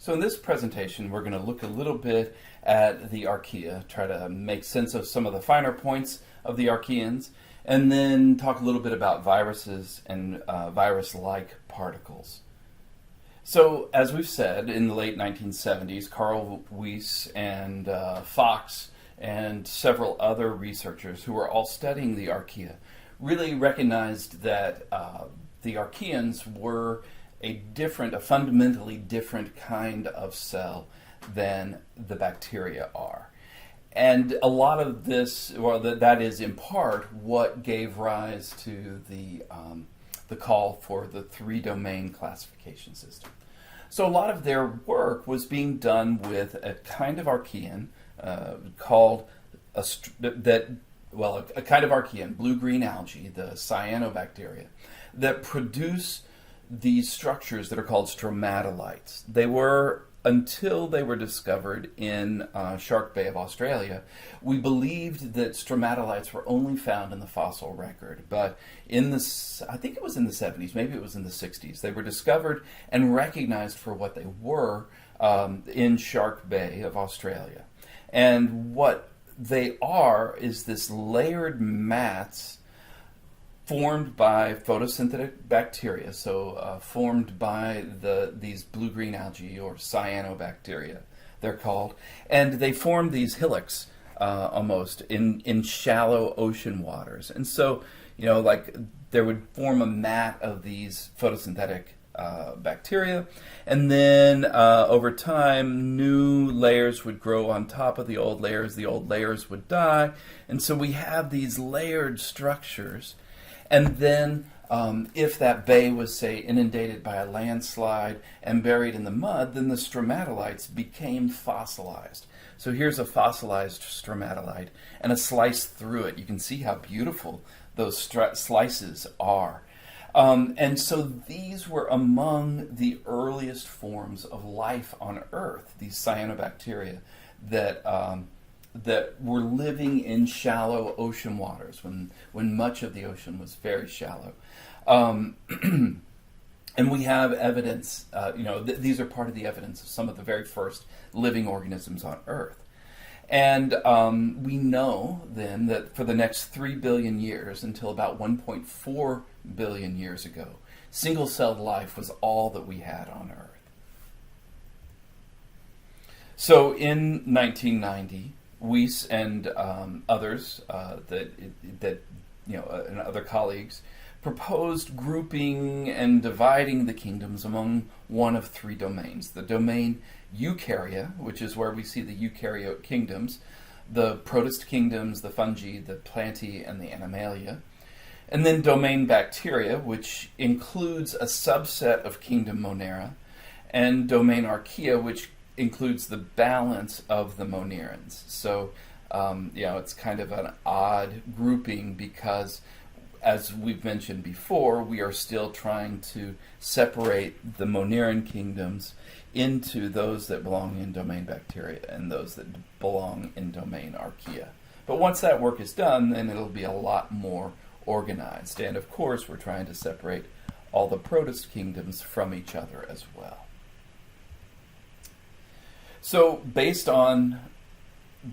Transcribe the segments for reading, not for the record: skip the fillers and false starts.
So in this presentation, we're going to look a little bit at the Archaea, try to make sense of some of the finer points of the Archaeans, and then talk a little bit about viruses and virus-like particles. So, as we've said, in the late 1970s, Carl Weiss and Fox and several other researchers who were all studying the Archaea really recognized that the Archaeans were a fundamentally different kind of cell than the bacteria are. And a lot of this, well, that is in part what gave rise to the call for the three-domain classification system. So a lot of their work was being done with a kind of Archaean called a kind of Archaean, blue-green algae, the cyanobacteria, that produce these structures that are called stromatolites. They were, until they were discovered in Shark Bay of Australia, we believed that stromatolites were only found in the fossil record. But in the, I think it was in the 70s, maybe it was in the 60s, they were discovered and recognized for what they were in Shark Bay of Australia. And what they are is this layered mats formed by photosynthetic bacteria, so formed by these blue-green algae, or cyanobacteria, they're called. And they form these hillocks almost in shallow ocean waters. And so, like there would form a mat of these photosynthetic bacteria, and then over time new layers would grow on top of the old layers would die, and so we have these layered structures. And then if that bay was, say, inundated by a landslide and buried in the mud, then the stromatolites became fossilized. So here's a fossilized stromatolite and a slice through it. You can see how beautiful those slices are. And so these were among the earliest forms of life on Earth, these cyanobacteria that were living in shallow ocean waters when much of the ocean was very shallow. And we have evidence, these are part of the evidence of some of the very first living organisms on Earth. And we know then that for the next 3 billion years, until about 1.4 billion years ago, single-celled life was all that we had on Earth. So in 1990, Weiss and others and other colleagues proposed grouping and dividing the kingdoms among one of three domains. The domain Eukarya, which is where we see the eukaryote kingdoms, the protist kingdoms, the fungi, the plantae, and the animalia. And then domain Bacteria, which includes a subset of kingdom Monera, and domain Archaea, which includes the balance of the Monerans. So, it's kind of an odd grouping because, as we've mentioned before, we are still trying to separate the Moneran kingdoms into those that belong in domain Bacteria and those that belong in domain Archaea. But once that work is done, then it'll be a lot more organized. And of course, we're trying to separate all the protist kingdoms from each other as well. So, based on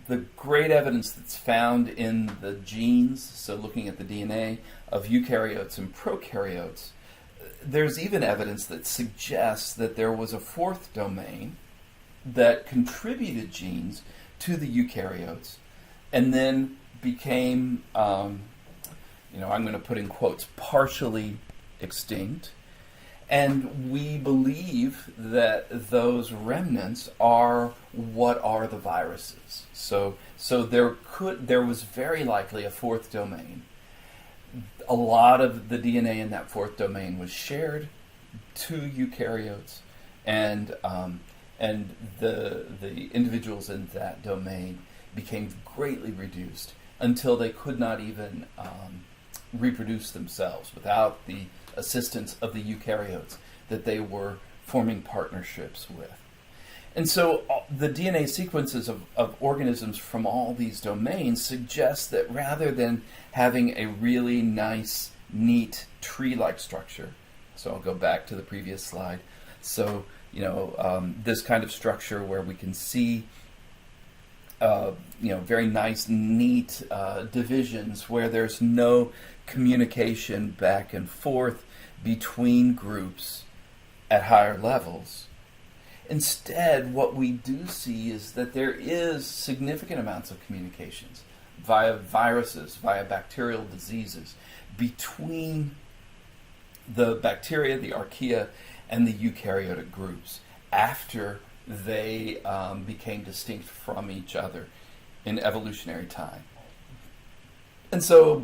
the great evidence that's found in the genes, so looking at the DNA of eukaryotes and prokaryotes, there's even evidence that suggests that there was a fourth domain that contributed genes to the eukaryotes and then became, I'm going to put in quotes, partially extinct. And we believe that those remnants are what are the viruses. So there was very likely a fourth domain. A lot of the DNA in that fourth domain was shared to eukaryotes, and the individuals in that domain became greatly reduced until they could not even reproduce themselves without the assistance of the eukaryotes that they were forming partnerships with. And so the DNA sequences of organisms from all these domains suggest that rather than having a really nice, neat tree-like structure, so I'll go back to the previous slide. So this kind of structure where we can see very nice, neat divisions where there's no communication back and forth between groups at higher levels. Instead, what we do see is that there is significant amounts of communications via viruses, via bacterial diseases, between the bacteria, the archaea, and the eukaryotic groups after they became distinct from each other in evolutionary time. And so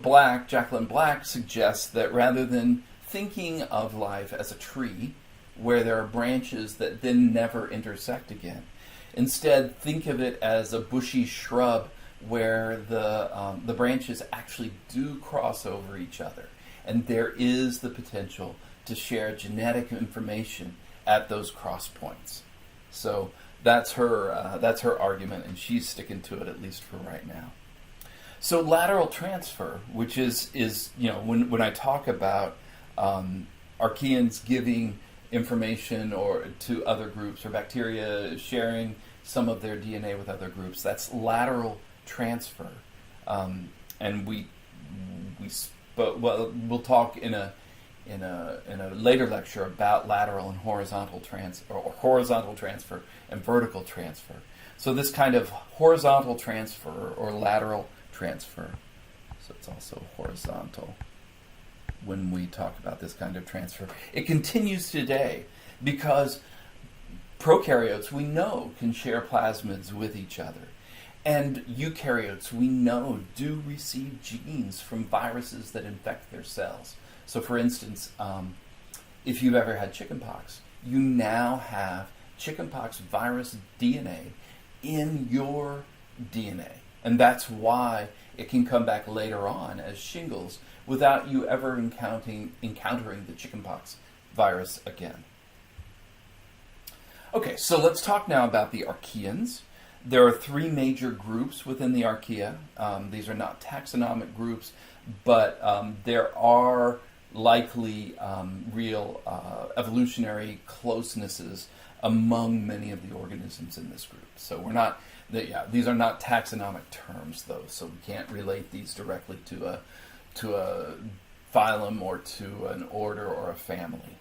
Jacqueline Black suggests that rather than thinking of life as a tree where there are branches that then never intersect again, instead think of it as a bushy shrub where the branches actually do cross over each other, and there is the potential to share genetic information at those cross points. So that's her argument, and she's sticking to it, at least for right now. So lateral transfer, which is when I talk about archaeans giving information or to other groups, or bacteria sharing some of their DNA with other groups, that's lateral transfer. And we'll talk in a later lecture about lateral and horizontal transfer and vertical transfer. So this kind of horizontal transfer or lateral transfer, so it's also horizontal when we talk about this kind of transfer, it continues today because prokaryotes, we know, can share plasmids with each other. And eukaryotes, we know, do receive genes from viruses that infect their cells. So for instance, if you've ever had chickenpox, you now have chickenpox virus DNA in your DNA. And that's why it can come back later on as shingles without you ever encountering the chickenpox virus again. Okay, so let's talk now about the archaeans. There are three major groups within the archaea. These are not taxonomic groups, but there are likely real evolutionary closenesses among many of the organisms in this group. So these are not taxonomic terms, though, so we can't relate these directly to a phylum or to an order or a family.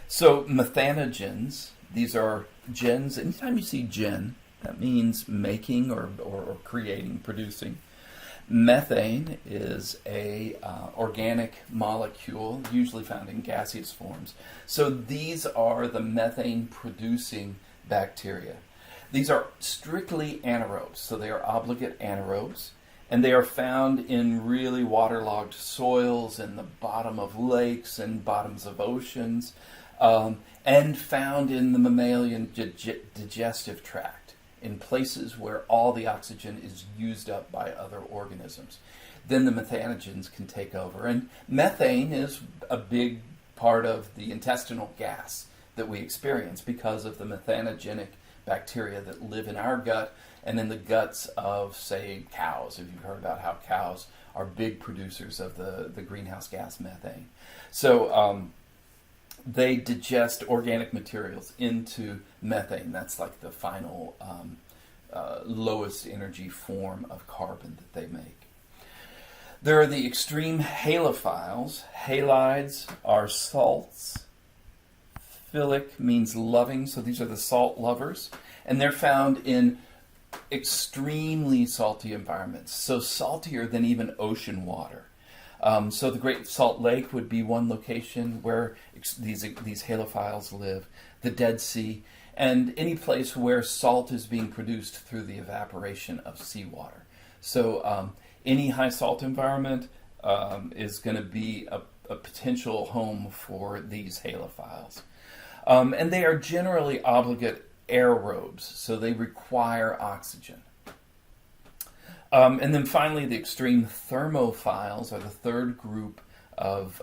So methanogens, these are gens. Anytime you see gen, that means making or creating, producing. Methane is a organic molecule, usually found in gaseous forms. So these are the methane-producing bacteria. These are strictly anaerobes, so they are obligate anaerobes, and they are found in really waterlogged soils, in the bottom of lakes and bottoms of oceans, and found in the mammalian digestive tract, in places where all the oxygen is used up by other organisms. Then the methanogens can take over. And methane is a big part of the intestinal gas that we experience because of the methanogenic bacteria that live in our gut and in the guts of, say, cows. If you've heard about how cows are big producers of the greenhouse gas methane. So they digest organic materials into methane. That's like the final lowest energy form of carbon that they make. There are the extreme halophiles. Halides are salts. Philic means loving, so these are the salt lovers. And they're found in extremely salty environments, so saltier than even ocean water. So the Great Salt Lake would be one location where these halophiles live, the Dead Sea, and any place where salt is being produced through the evaporation of seawater. So any high salt environment is going to be a potential home for these halophiles. And they are generally obligate aerobes, so they require oxygen. And then finally, the extreme thermophiles are the third group of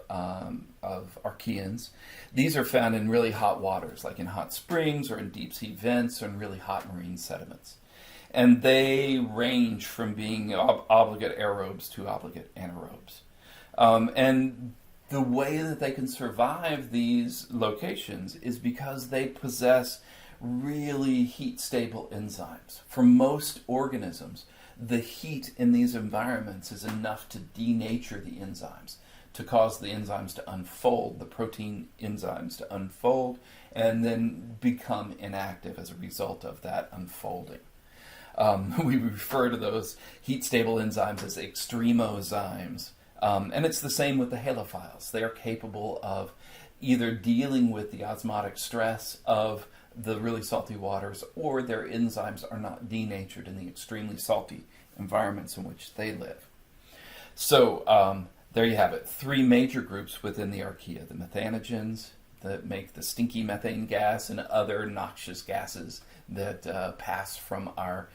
archaeans. These are found in really hot waters, like in hot springs or in deep sea vents or in really hot marine sediments. And they range from being obligate aerobes to obligate anaerobes. And The way that they can survive these locations is because they possess really heat-stable enzymes. For most organisms, the heat in these environments is enough to denature the enzymes, to cause the enzymes to unfold, the protein enzymes to unfold, and then become inactive as a result of that unfolding. We refer to those heat-stable enzymes as extremozymes. And it's the same with the halophiles. They are capable of either dealing with the osmotic stress of the really salty waters, or their enzymes are not denatured in the extremely salty environments in which they live. So there you have it. 3 major groups within the archaea. The methanogens that make the stinky methane gas and other noxious gases that pass from our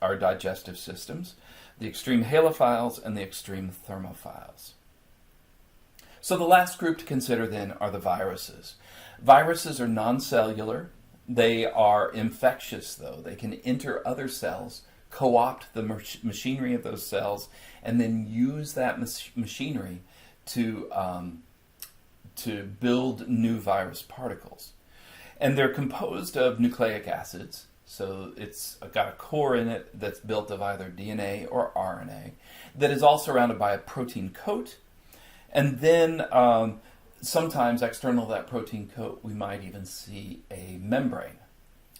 digestive systems. The extreme halophiles and the extreme thermophiles. So the last group to consider then are the viruses. Viruses are non-cellular. They are infectious, though. They can enter other cells, co-opt the machinery of those cells, and then use that machinery to build new virus particles. And they're composed of nucleic acids. So it's got a core in it that's built of either DNA or RNA that is all surrounded by a protein coat. And then sometimes external to that protein coat, we might even see a membrane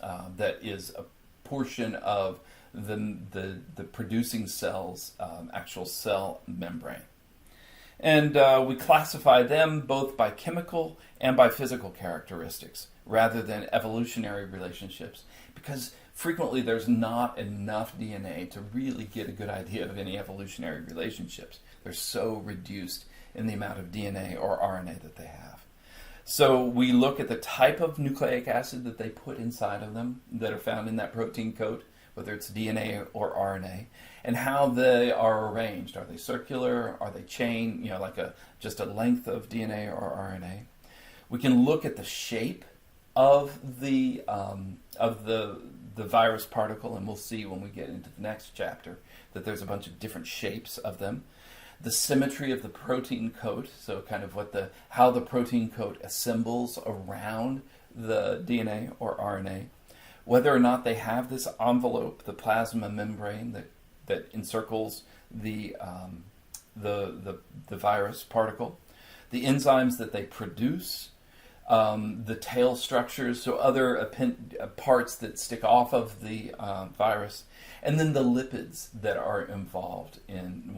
that is a portion of the producing cell's actual cell membrane. And we classify them both by chemical and by physical characteristics rather than evolutionary relationships, because frequently there's not enough DNA to really get a good idea of any evolutionary relationships. They're so reduced in the amount of DNA or RNA that they have. So we look at the type of nucleic acid that they put inside of them that are found in that protein coat, whether it's DNA or RNA, and how they are arranged. Are they circular? Are they chain? Like just a length of DNA or RNA. We can look at the shape of the virus particle, and we'll see when we get into the next chapter that there's a bunch of different shapes of them. The symmetry of the protein coat, so kind of how the protein coat assembles around the DNA or RNA. Whether or not they have this envelope, the plasma membrane that encircles the virus particle, the enzymes that they produce, the tail structures, so other parts that stick off of the virus, and then the lipids that are involved in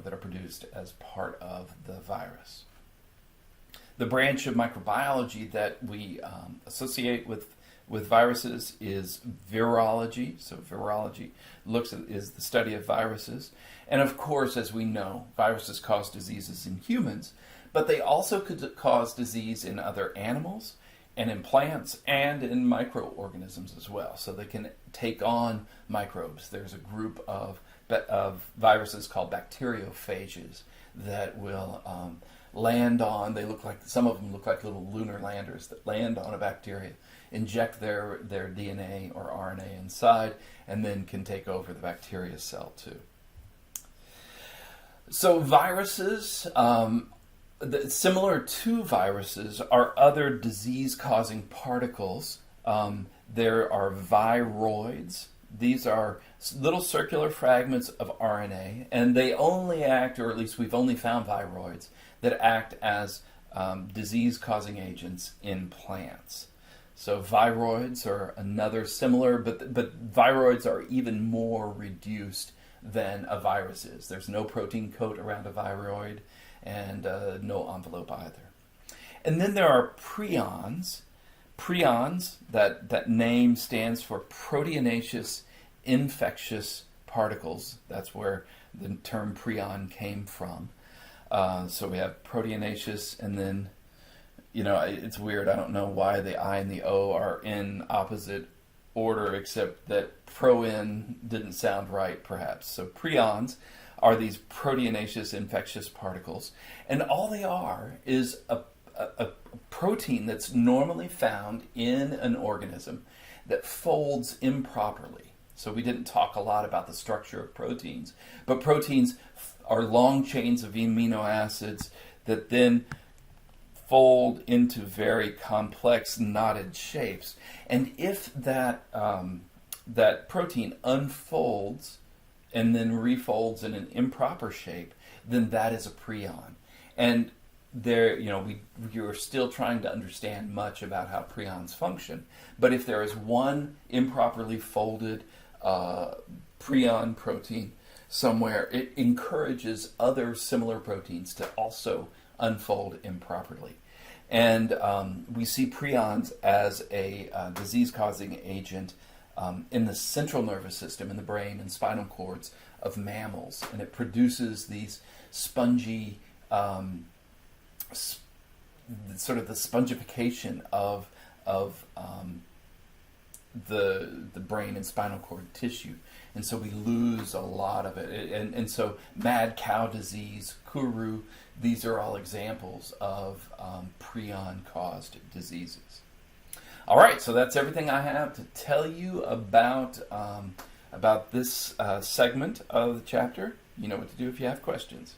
that are produced as part of the virus. The branch of microbiology that we associate with viruses is virology. So virology is the study of viruses. And of course, as we know, viruses cause diseases in humans, but they also could cause disease in other animals and in plants and in microorganisms as well. So they can take on microbes. There's a group of viruses called bacteriophages that will land on, some of them look like little lunar landers that land on a bacteria, inject their DNA or RNA inside, and then can take over the bacteria cell too. So viruses, similar to viruses, are other disease-causing particles. There are viroids. These are little circular fragments of RNA, and they only act, or at least we've only found viroids, that act as disease-causing agents in plants. So viroids are another similar, but viroids are even more reduced than a virus is. There's no protein coat around a viroid and no envelope either. And then there are prions. Prions, that name stands for proteinaceous infectious particles. That's where the term prion came from. So we have proteinaceous, and then, it's weird. I don't know why the I and the O are in opposite order, except that proin didn't sound right, perhaps. So prions are these proteinaceous infectious particles, and all they are is a protein that's normally found in an organism that folds improperly. So we didn't talk a lot about the structure of proteins, but proteins are long chains of amino acids that then fold into very complex knotted shapes. And if that that protein unfolds and then refolds in an improper shape, then that is a prion. And there, you're still trying to understand much about how prions function. But if there is one improperly folded prion protein somewhere, it encourages other similar proteins to also unfold improperly. And we see prions as a disease-causing agent in the central nervous system, in the brain and spinal cords of mammals. And it produces these spongy, sort of the spongification of the brain and spinal cord tissue. And so we lose a lot of it. And so mad cow disease, Kuru, these are all examples of prion-caused diseases. All right, so that's everything I have to tell you about this segment of the chapter. You know what to do if you have questions.